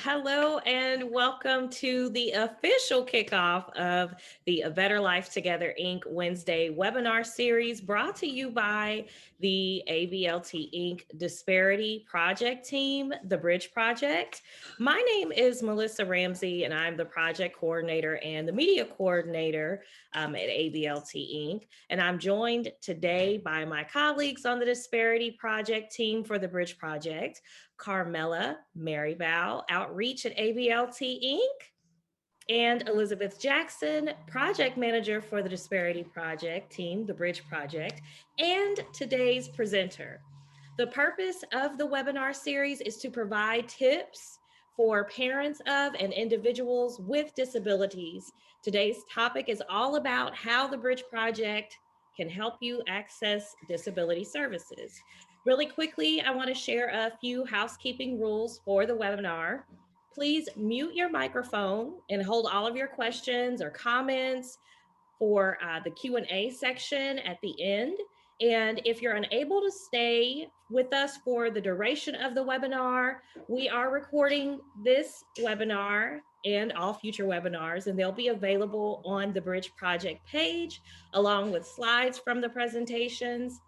Hello and welcome to the official kickoff of the A Better Life Together Inc. Wednesday webinar series brought to you by the ABLT Inc. Disparity Project Team, the Bridge Project. My name is Melissa Ramsey and I'm the project coordinator and the media coordinator at ABLT Inc. And I'm joined today by my colleagues on the Disparity Project Team for the Bridge Project. Carmela Marybow, Outreach at ABLT Inc., and Elizabeth Jackson, Project Manager for the Disparity Project Team, the Bridge Project, and today's presenter. The purpose of the webinar series is to provide tips for parents of and individuals with disabilities. Today's topic is all about how the Bridge Project can help you access disability services. Really quickly, I want to share a few housekeeping rules for the webinar. Please mute your microphone and hold all of your questions or comments for the Q&A section at the end. And if you're unable to stay with us for the duration of the webinar, we are recording this webinar and all future webinars, and they'll be available on the Bridge Project page, along with slides from the presentations.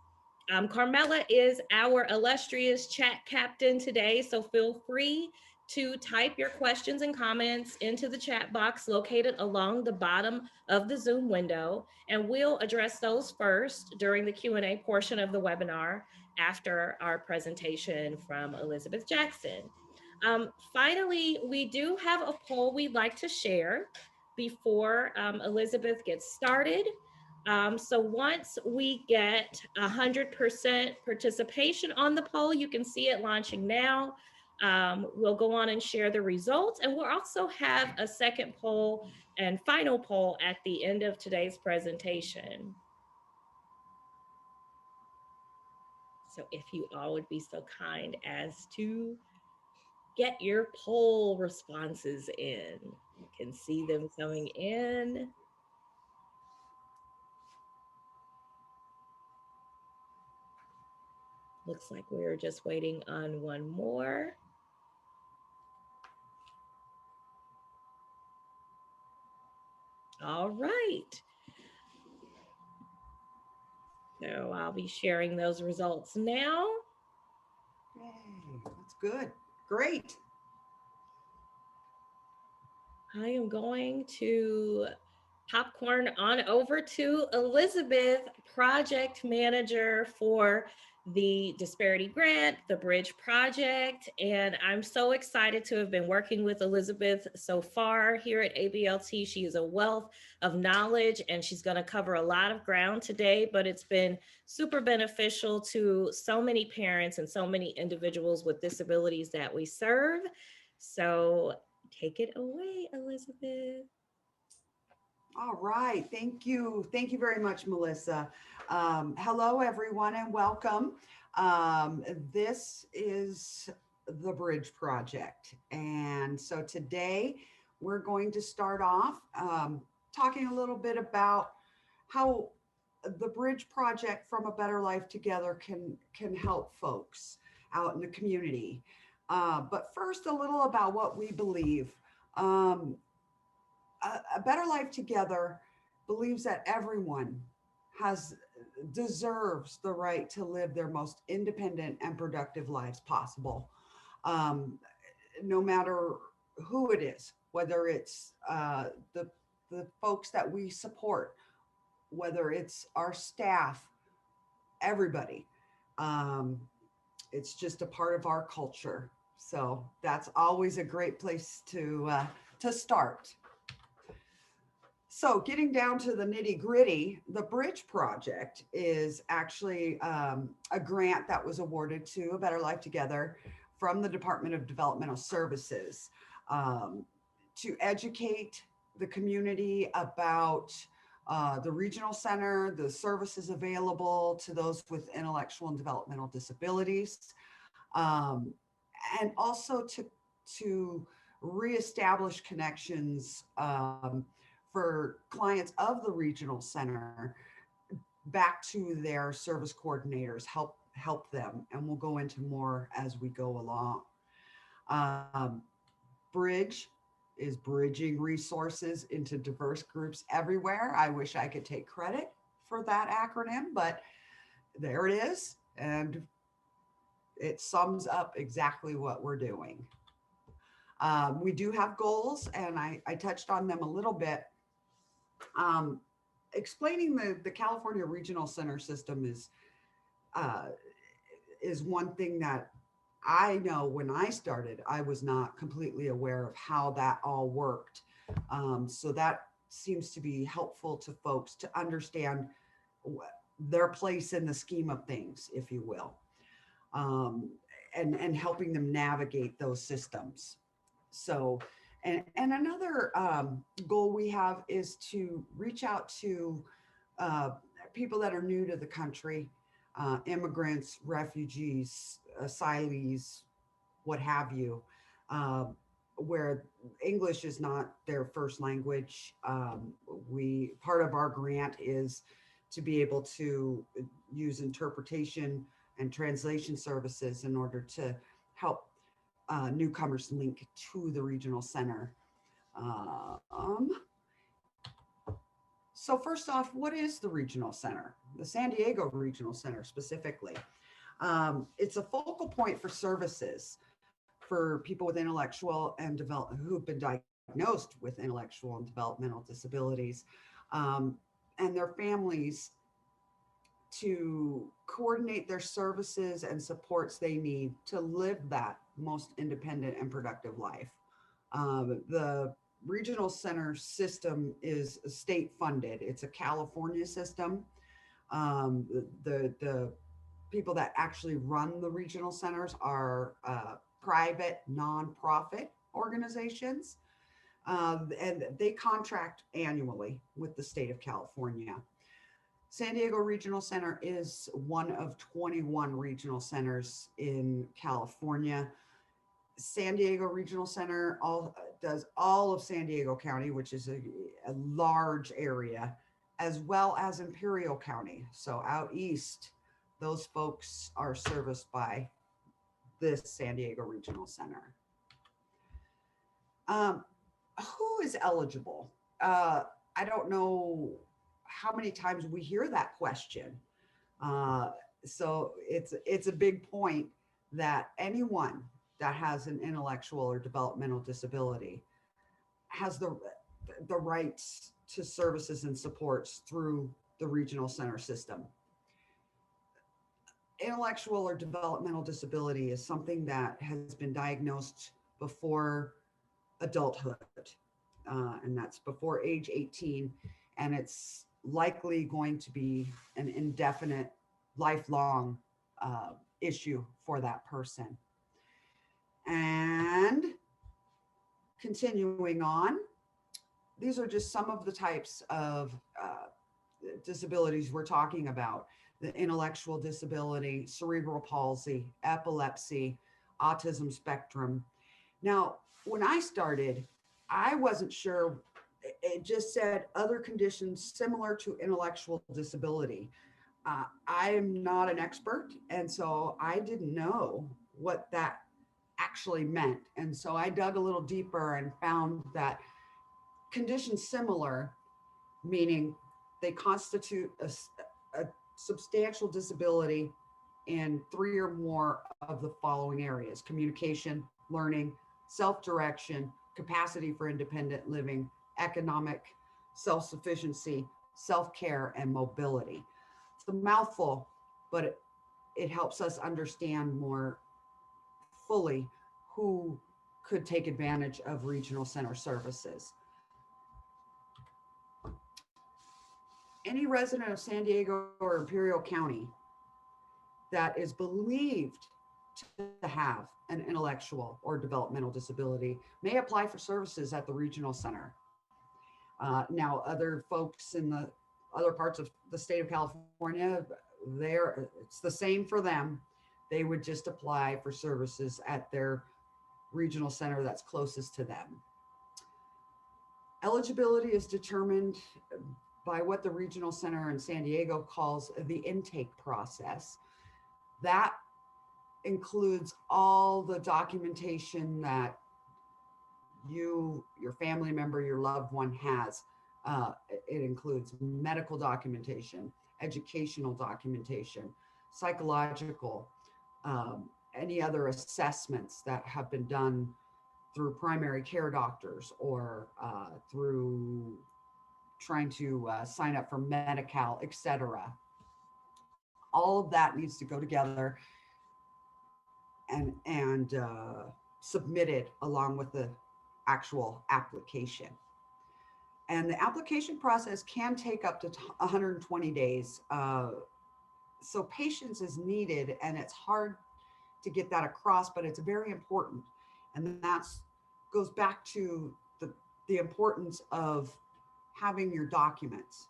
Carmela is our illustrious chat captain today, so feel free to type your questions and comments into the chat box located along the bottom of the Zoom window, and we'll address those first during the Q&A portion of the webinar after our presentation from Elizabeth Jackson. Finally, we do have a poll we'd like to share before Elizabeth gets started. So once we get 100% participation on the poll, you can see it launching now. We'll go on and share the results, and we'll also have a second poll and final poll at the end of today's presentation. So if you all would be so kind as to get your poll responses in. You can see them coming in. Looks like we're just waiting on one more. All right. So I'll be sharing those results now. Yay, that's good. Great. I am going to popcorn on over to Elizabeth, project manager for the Disparity Grant, the Bridge Project, and I'm so excited to have been working with Elizabeth so far here at ABLT. She is a wealth of knowledge and she's going to cover a lot of ground today, but it's been super beneficial to so many parents and so many individuals with disabilities that we serve. So take it away, Elizabeth. All right. Thank you. Thank you very much, Melissa. Hello, everyone, and welcome. This is the Bridge Project. And so today we're going to start off talking a little bit about how the Bridge Project from A Better Life Together can help folks out in the community. But first, a little about what we believe. A Better Life Together believes that everyone deserves the right to live their most independent and productive lives possible, no matter who it is, whether it's the folks that we support, whether it's our staff, everybody. It's just a part of our culture. So that's always a great place to start. So getting down to the nitty gritty, the Bridge Project is actually a grant that was awarded to A Better Life Together from the Department of Developmental Services to educate the community about the regional center, the services available to those with intellectual and developmental disabilities, and also to reestablish connections for clients of the regional center back to their service coordinators, help them. And we'll go into more as we go along. Bridge is bridging resources into diverse groups everywhere. I wish I could take credit for that acronym, but there it is. And it sums up exactly what we're doing. We do have goals, and I touched on them a little bit. Um, Explaining the California Regional Center system uh, is one thing that I know when I started, I was not completely aware of how that all worked. So that seems to be helpful to folks to understand their place in the scheme of things, if you will, um, and helping them navigate those systems. So, and another goal we have is to reach out to uh, people that are new to the country, immigrants, refugees, asylees, what have you, uh, where English is not their first language. We part of our grant is to be able to use interpretation and translation services in order to help newcomers link to the regional center. Um, so first off, what is the regional center? The San Diego Regional Center specifically. It's a focal point for services for people with intellectual and who've been diagnosed with intellectual and developmental disabilities, um, and their families, to coordinate their services and supports they need to live that most independent and productive life. The regional center system is state funded. It's a California system. The people that actually run the regional centers are private nonprofit organizations, and they contract annually with the state of California. San Diego Regional Center is one of 21 regional centers in California. San Diego Regional Center does all of San Diego County, which is a large area, as well as Imperial County. So out east, those folks are serviced by this San Diego Regional Center. Who is eligible? I don't know how many times we hear that question. Uh, so it's a big point that anyone that has an intellectual or developmental disability has the rights to services and supports through the regional center system. Intellectual or developmental disability is something that has been diagnosed before adulthood, and that's before age 18, and it's likely going to be an indefinite, lifelong issue for that person. And continuing on, these are just some of the types of disabilities we're talking about: the intellectual disability, cerebral palsy, epilepsy, autism spectrum. Now, when I started, I wasn't sure. It just said other conditions similar to intellectual disability. I am not an expert, and so I didn't know what that actually meant. And so I dug a little deeper and found that conditions similar, meaning they constitute a substantial disability in three or more of the following areas: communication, learning, self-direction, capacity for independent living, economic self-sufficiency, self-care, and mobility. It's a mouthful, but it helps us understand more fully who could take advantage of regional center services. Any resident of San Diego or Imperial County that is believed to have an intellectual or developmental disability may apply for services at the regional center. Now, other folks in the other parts of the state of California, it's the same for them. They would just apply for services at their regional center that's closest to them. Eligibility is determined by what the regional center in San Diego calls the intake process. That includes all the documentation that your family member, your loved one has. It includes medical documentation, educational documentation, psychological, any other assessments that have been done through primary care doctors or through trying to sign up for Medi-Cal, etc. All of that needs to go together and submitted along with the actual application. And the application process can take up to 120 days. So patience is needed, and it's hard to get that across, but it's very important. And that's goes back to the importance of having your documents.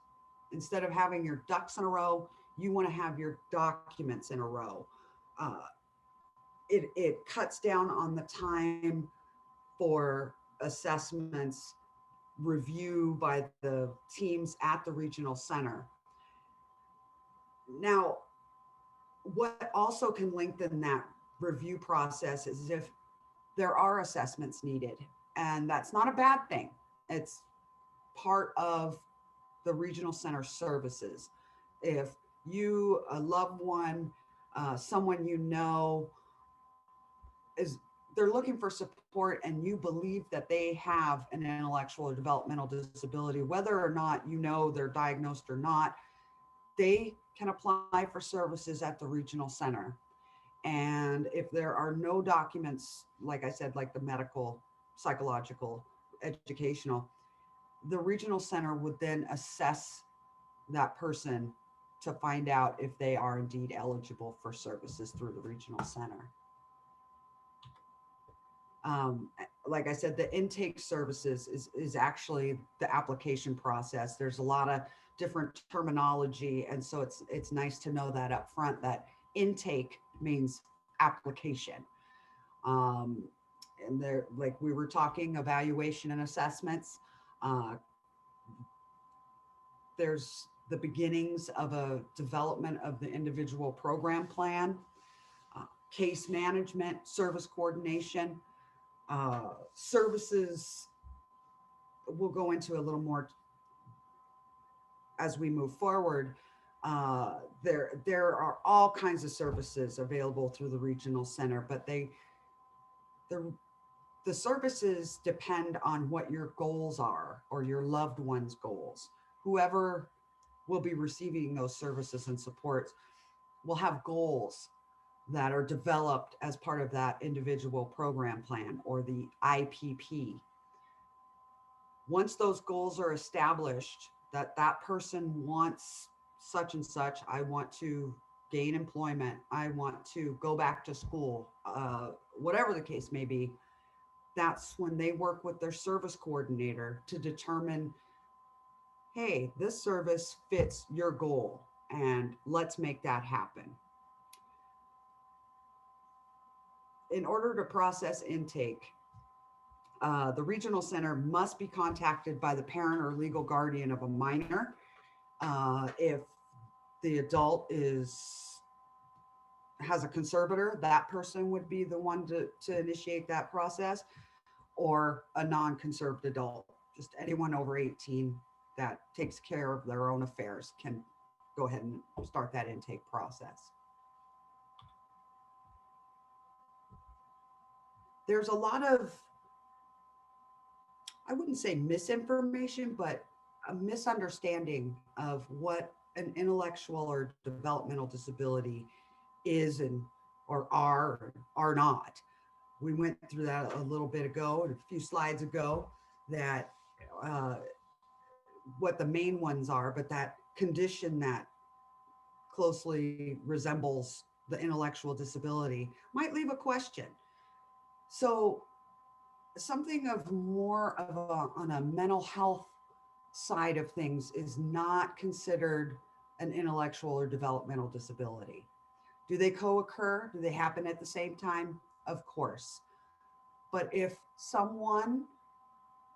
Instead of having your ducks in a row, you want to have your documents in a row. Uh, it cuts down on the time for assessments review by the teams at the regional center. Now, what also can lengthen that review process is if there are assessments needed, and that's not a bad thing. It's part of the regional center services. If you, a loved one, someone you know, is they're looking for support and you believe that they have an intellectual or developmental disability, whether or not you know they're diagnosed or not, they can apply for services at the regional center. And if there are no documents, like I said, like the medical, psychological, educational, the regional center would then assess that person to find out if they are indeed eligible for services through the regional center. um, like I said, the intake services is actually the application process. There's a lot of different terminology, and so it's nice to know that up front that intake means application. Um, and there, like we were talking, evaluation and assessments. Uh, there's the beginnings of a development of the individual program plan, case management, service coordination, services we'll go into a little more as we move forward. There are all kinds of services available through the regional center, but the the services depend on what your goals are or your loved one's goals. Whoever will be receiving those services and supports will have goals that are developed as part of that individual program plan or the IPP. Once those goals are established, that that person wants such and such, I want to gain employment, I want to go back to school, whatever the case may be, that's when they work with their service coordinator to determine, hey, this service fits your goal and let's make that happen. In order to process intake, the regional center must be contacted by the parent or legal guardian of a minor. If the adult has a conservator, that person would be the one to initiate that process, or a non-conserved adult. Just anyone over 18 that takes care of their own affairs can go ahead and start that intake process. There's a lot of, I wouldn't say misinformation, but a misunderstanding of what an intellectual or developmental disability is and or are not. We went through that a little bit ago, and a few slides ago, that uh, what the main ones are, but that condition that closely resembles the intellectual disability might leave a question. So something of more of on a mental health side of things is not considered an intellectual or developmental disability. Do they co-occur? Do they happen at the same time? Of course. But if someone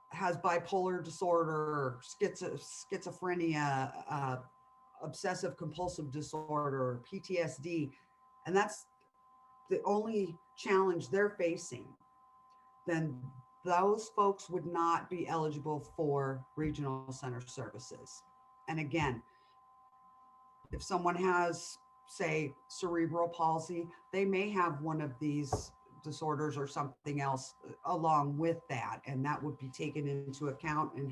has bipolar disorder, schizophrenia, obsessive compulsive disorder, PTSD, and that's the only challenge they're facing, then those folks would not be eligible for regional center services. And again, if someone has, say, cerebral palsy, they may have one of these disorders or something else along with that, and that would be taken into account and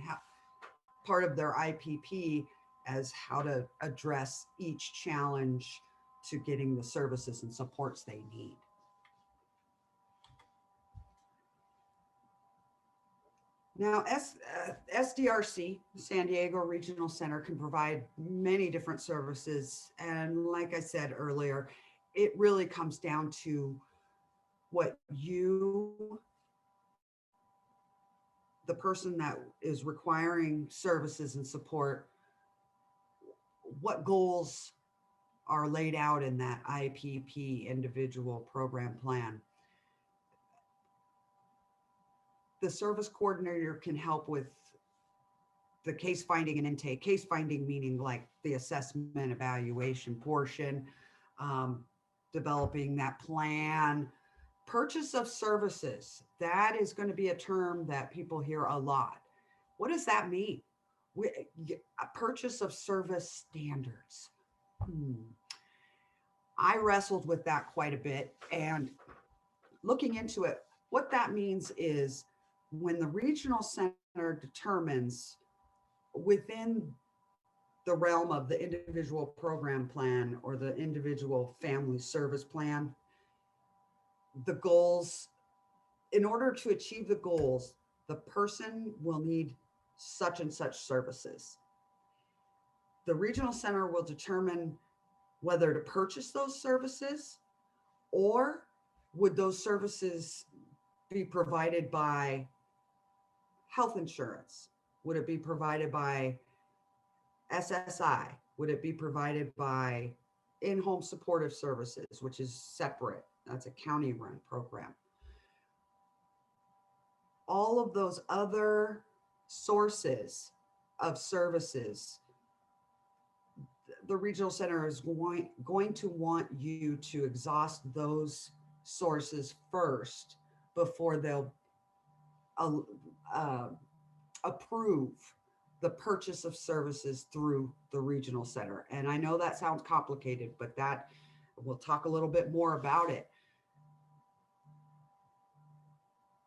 part of their IPP as how to address each challenge to getting the services and supports they need. Now, SDRC, San Diego Regional Center, can provide many different services. And like I said earlier, it really comes down to what you, the person that is requiring services and support, what goals are laid out in that IPP, individual program plan. The service coordinator can help with the case finding and intake. Case finding meaning like the assessment evaluation portion, developing that plan. Purchase of services, that is going to be a term that people hear a lot. What does that mean? A purchase of service standards. I wrestled with that quite a bit, and looking into it, what that means is when the regional center determines within the realm of the individual program plan or the individual family service plan, the goals, in order to achieve the goals, the person will need such and such services. The regional center will determine whether to purchase those services, or would those services be provided by health insurance? Would it be provided by SSI? Would it be provided by in-home supportive services, which is separate? That's a county-run program. All of those other sources of services, the regional center is going to want you to exhaust those sources first before they'll approve the purchase of services through the regional center. And I know that sounds complicated, but that we'll talk a little bit more about it.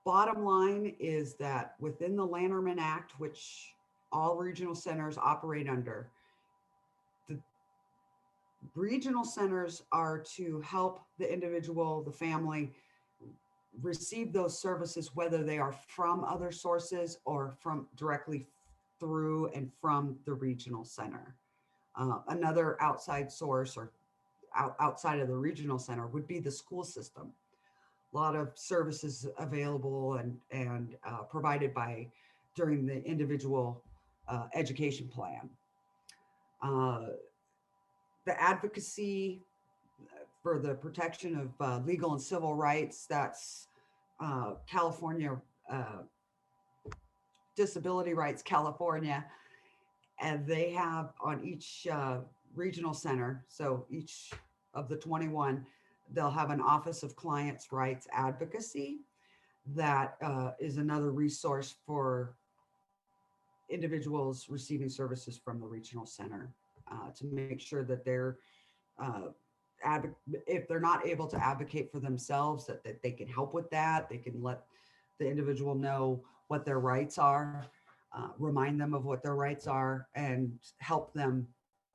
Bottom line is that within the Lanterman Act, which all regional centers operate under, the regional centers are to help the individual, the family, receive those services, whether they are from other sources or from directly through and from the regional center. Another outside source or outside of the regional center would be the school system. A lot of services available and provided by during the individual education plan. The advocacy for the protection of legal and civil rights, that's California Disability Rights California, and they have on each regional center, so each of the 21, they'll have an Office of Clients' Rights Advocacy. That is another resource for individuals receiving services from the regional center to make sure that they're, if they're not able to advocate for themselves, that they can help with that. They can let the individual know what their rights are, remind them of what their rights are, and help them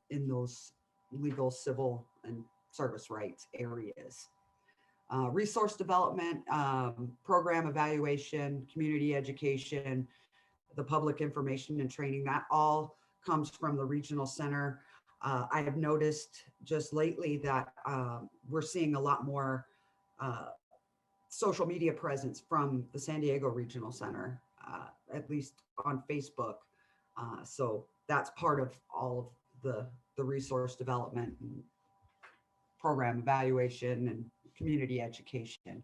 in those legal, civil, and service rights areas. Resource development, program evaluation, community education, the public information and training, that all comes from the regional center. I have noticed just lately that we're seeing a lot more social media presence from the San Diego Regional Center, at least on Facebook. So that's part of all of the resource development and program evaluation and community education.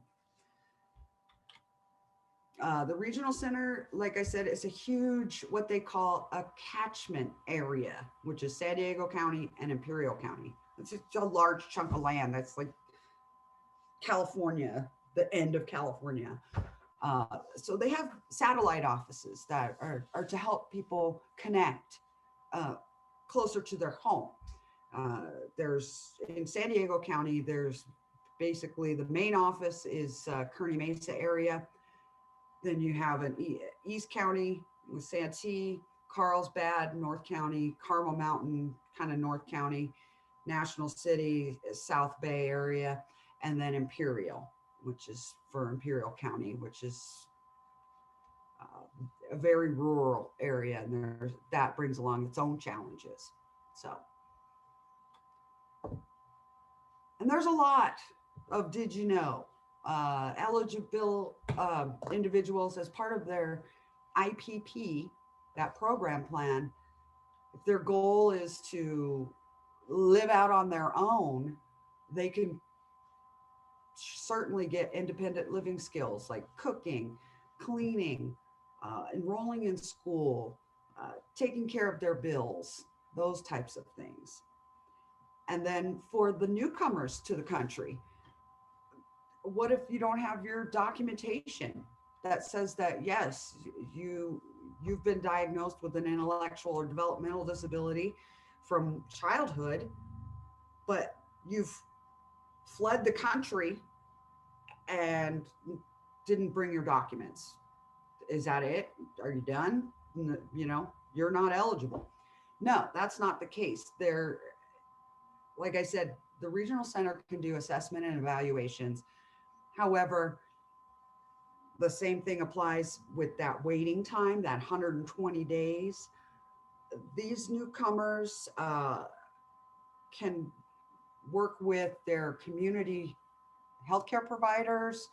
The regional center, like I said, is a huge, what they call a catchment area, which is San Diego County and Imperial County. It's just a large chunk of land. That's like California, the end of California. So they have satellite offices that are to help people connect uh, closer to their home. There's in San Diego County, there's basically the main office is Kearney Mesa area. Then you have an East County with Santee, Carlsbad, North County, Carmel Mountain, kind of North County, National City, South Bay area, and then Imperial, which is for Imperial County, which is a very rural area, and that brings along its own challenges. So, and there's a lot of did you know eligible individuals as part of their IPP, that program plan. If their goal is to live out on their own, they can certainly get independent living skills like cooking, cleaning, enrolling in school, taking care of their bills, those types of things. And then for the newcomers to the country, what if you don't have your documentation that says that yes, you've been diagnosed with an intellectual or developmental disability from childhood, but you've fled the country and didn't bring your documents? Is that it? Are you done? You know, you're not eligible. No, that's not the case. There, like I said, the regional center can do assessment and evaluations. However, the same thing applies with that waiting time, that 120 days. These newcomers can work with their community healthcare providers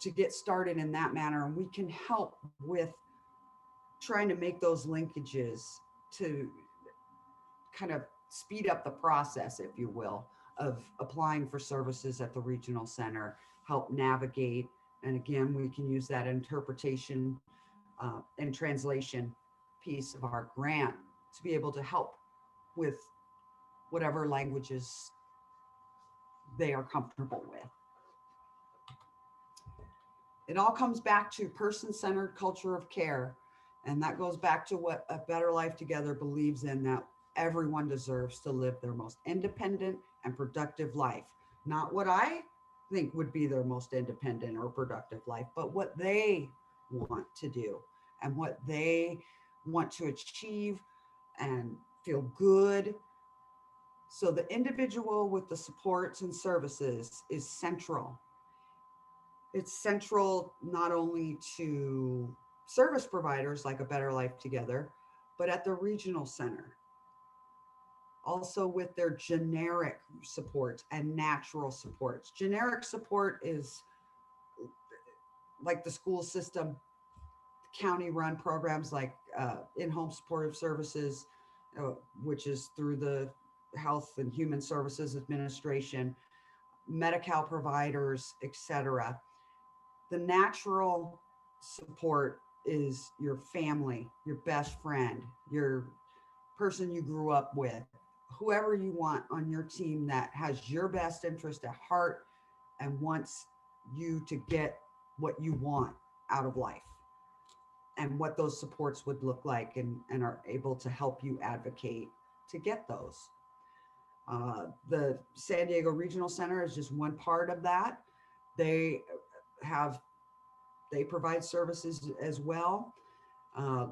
to get started in that manner. And we can help with trying to make those linkages to kind of speed up the process, if you will, of applying for services at the regional center, help navigate. And again, we can use that interpretation and translation piece of our grant to be able to help with whatever languages they are comfortable with. It all comes back to person-centered culture of care. And that goes back to what A Better Life Together believes in, that everyone deserves to live their most independent and productive life. Not what I think would be their most independent or productive life, but what they want to do and what they want to achieve and feel good. So the individual with the supports and services is central. It's central not only to service providers like A Better Life Together, but at the regional center. Also with their generic supports and natural supports. Generic support is like the school system, county run programs like in-home supportive services, which is through the Health and Human Services Administration, Medi-Cal providers, etc. The natural support is your family, your best friend, your person you grew up with, whoever you want on your team that has your best interest at heart and wants you to get what you want out of life, and what those supports would look like, and are able to help you advocate to get those. The San Diego Regional Center is just one part of that. They provide services as well,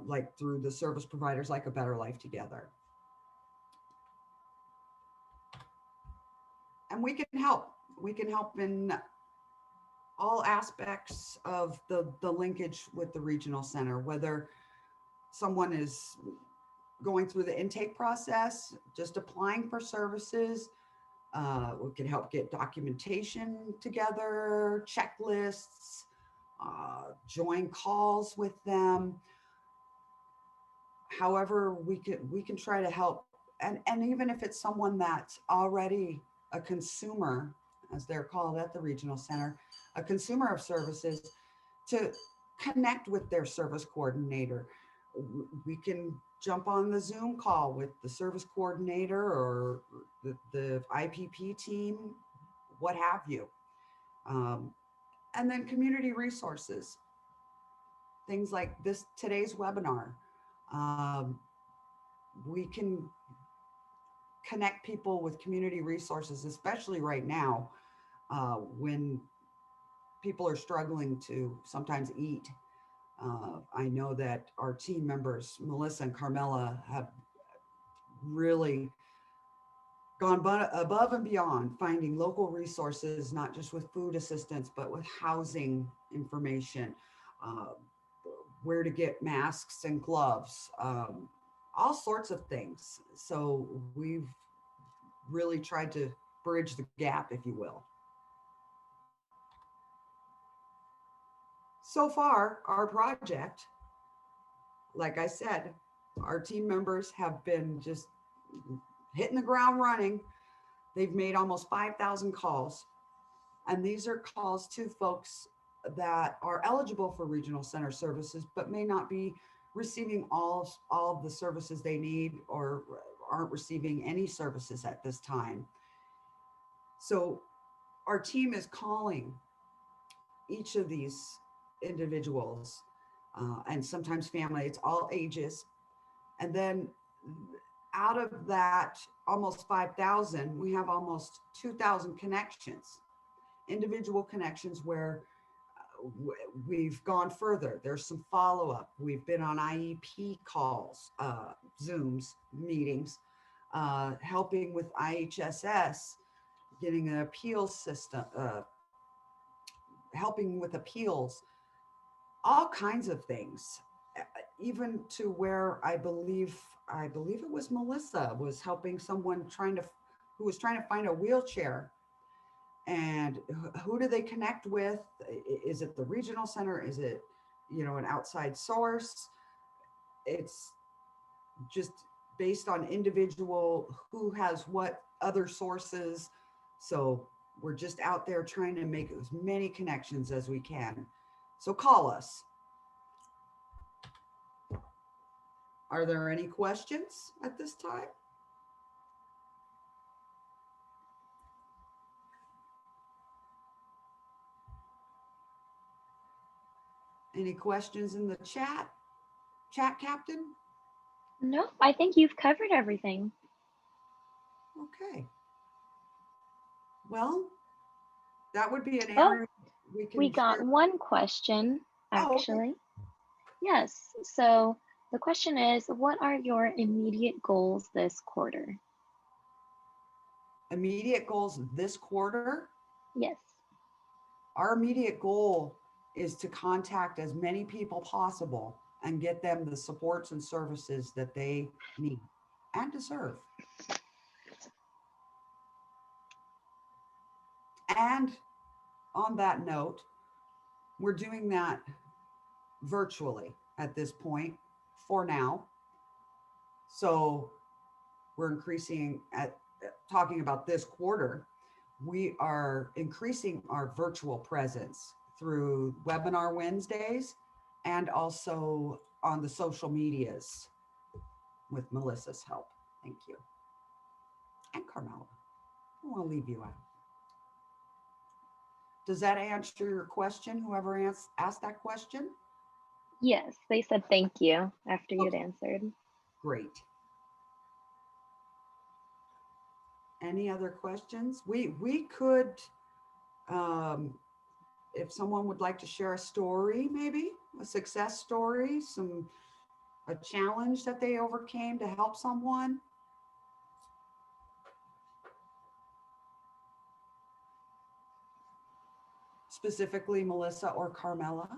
like through the service providers like A Better Life Together. And we can help. We can help in all aspects of the linkage with the regional center, whether someone is going through the intake process, just applying for services. We can help get documentation together, checklists, join calls with them. However, we can try to help. And even if it's someone that's already a consumer, as they're called at the regional center, a consumer of services, to connect with their service coordinator. We can jump on the Zoom call with the service coordinator or the IPP team, what have you. And then community resources, things like this today's webinar. Um, we can connect people with community resources, especially right now when people are struggling to sometimes eat. I know that our team members, Melissa and Carmela, have really gone above and beyond finding local resources, not just with food assistance, but with housing information, uh, where to get masks and gloves, all sorts of things. So we've really tried to bridge the gap, if you will. So far, our project, like I said, our team members have been just hitting the ground running. They've made almost 5,000 calls. And these are calls to folks that are eligible for regional center services, but may not be receiving all of the services they need or aren't receiving any services at this time. So our team is calling each of these individuals and sometimes family, it's all ages. And then out of that almost 5,000, we have almost 2,000 connections, individual connections where we've gone further. There's some follow up. We've been on IEP calls, Zooms, meetings, helping with IHSS, getting an appeals system, helping with appeals, all kinds of things. Even to where I believe it was Melissa was helping someone who was trying to find a wheelchair, and who do they connect with? Is it the regional center? Is it, an outside source? It's just based on individual who has what other sources. So we're just out there trying to make as many connections as we can. So call us. Are there any questions at this time? Any questions in the chat captain? No, I think you've covered everything. Okay. Well, that would be an Oh, area we we can got share. one question, Oh, okay. actually. Yes. So the question is, what are your immediate goals this quarter? Immediate goals this quarter. Yes. Our immediate goal is to contact as many people possible and get them the supports and services that they need and deserve. And on that note, we're doing that virtually at this point for now. So we're increasing at talking about this quarter, we are increasing our virtual presence through webinar Wednesdays and also on the social medias with Melissa's help. Thank you. And Carmela. I don't want to leave you out. Does that answer your question? Whoever asked that question? Yes, they said thank you after you'd Okay, answered. great. Any other questions? We could, um, if someone would like to share a story, maybe a success story, a challenge that they overcame to help someone. Specifically, Melissa or Carmela.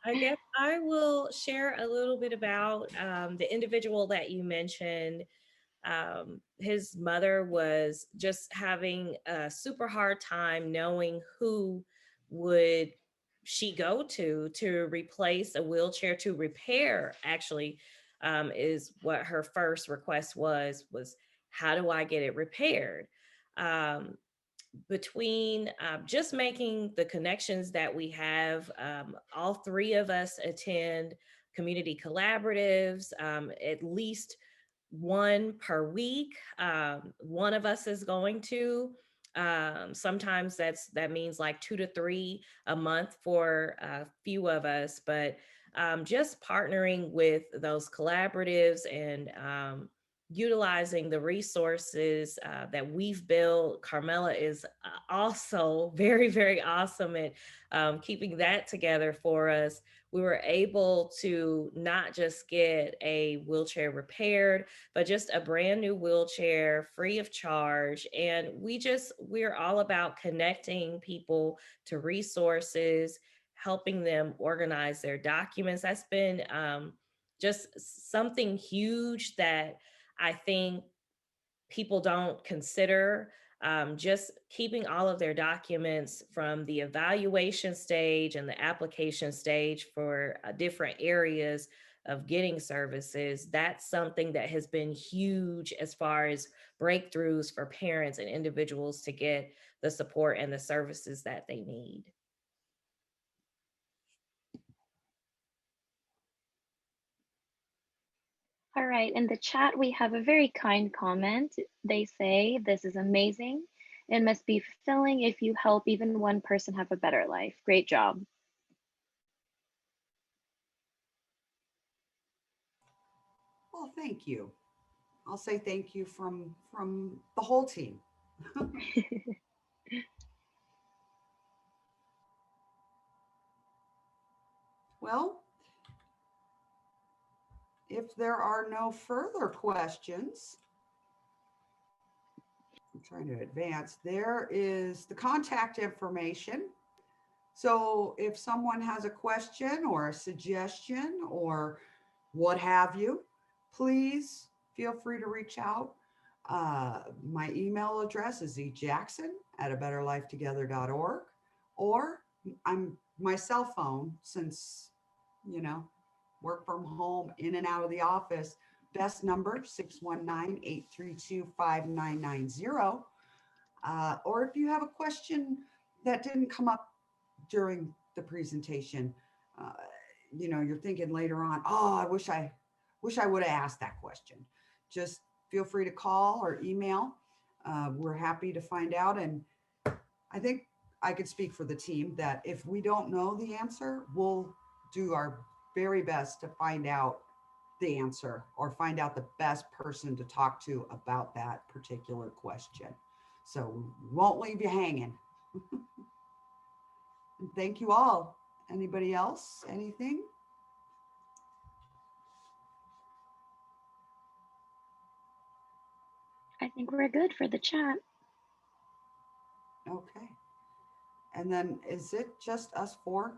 I guess I will share a little bit about the individual that you mentioned. His mother was just having a super hard time knowing who would she go to replace a wheelchair, to repair, actually, is what her first request was how do I get it repaired? um, Between just making the connections that we have, all three of us attend community collaboratives, at least one per week. One of us is going to. Sometimes that means like 2 to 3 a month for a few of us, but just partnering with those collaboratives and utilizing the resources that we've built. Carmela is also very awesome at keeping that together for us. We were able to not just get a wheelchair repaired, but just a brand new wheelchair free of charge. And we're all about connecting people to resources, helping them organize their documents. That's been just something huge that I think people don't consider. Just keeping all of their documents from the evaluation stage and the application stage for different areas of getting services. That's something that has been huge as far as breakthroughs for parents and individuals to get the support and the services that they need. All right, in the chat, we have a very kind comment. They say, "This is amazing. It must be fulfilling if you help even one person have a better life. Great job." Well, thank you. I'll say thank you from the whole team. Well, if there are no further questions, I'm trying to advance. There is the contact information. So if someone has a question or a suggestion or what have you, please feel free to reach out. My email address is ejackson@abetterlifetogether.org, or I'm my cell phone, since, you know, work from home, in and out of the office. Best number 619-832-5990. Or if you have a question that didn't come up during the presentation, uh, you're thinking later on, oh, I wish I would have asked that question. Just feel free to call or email. We're happy to find out. And I think I could speak for the team that if we don't know the answer, we'll do our very best to find out the answer or find out the best person to talk to about that particular question. So we won't leave you hanging. Thank you all. Anybody else? Anything? I think we're good for the chat. Okay. And then is it just us four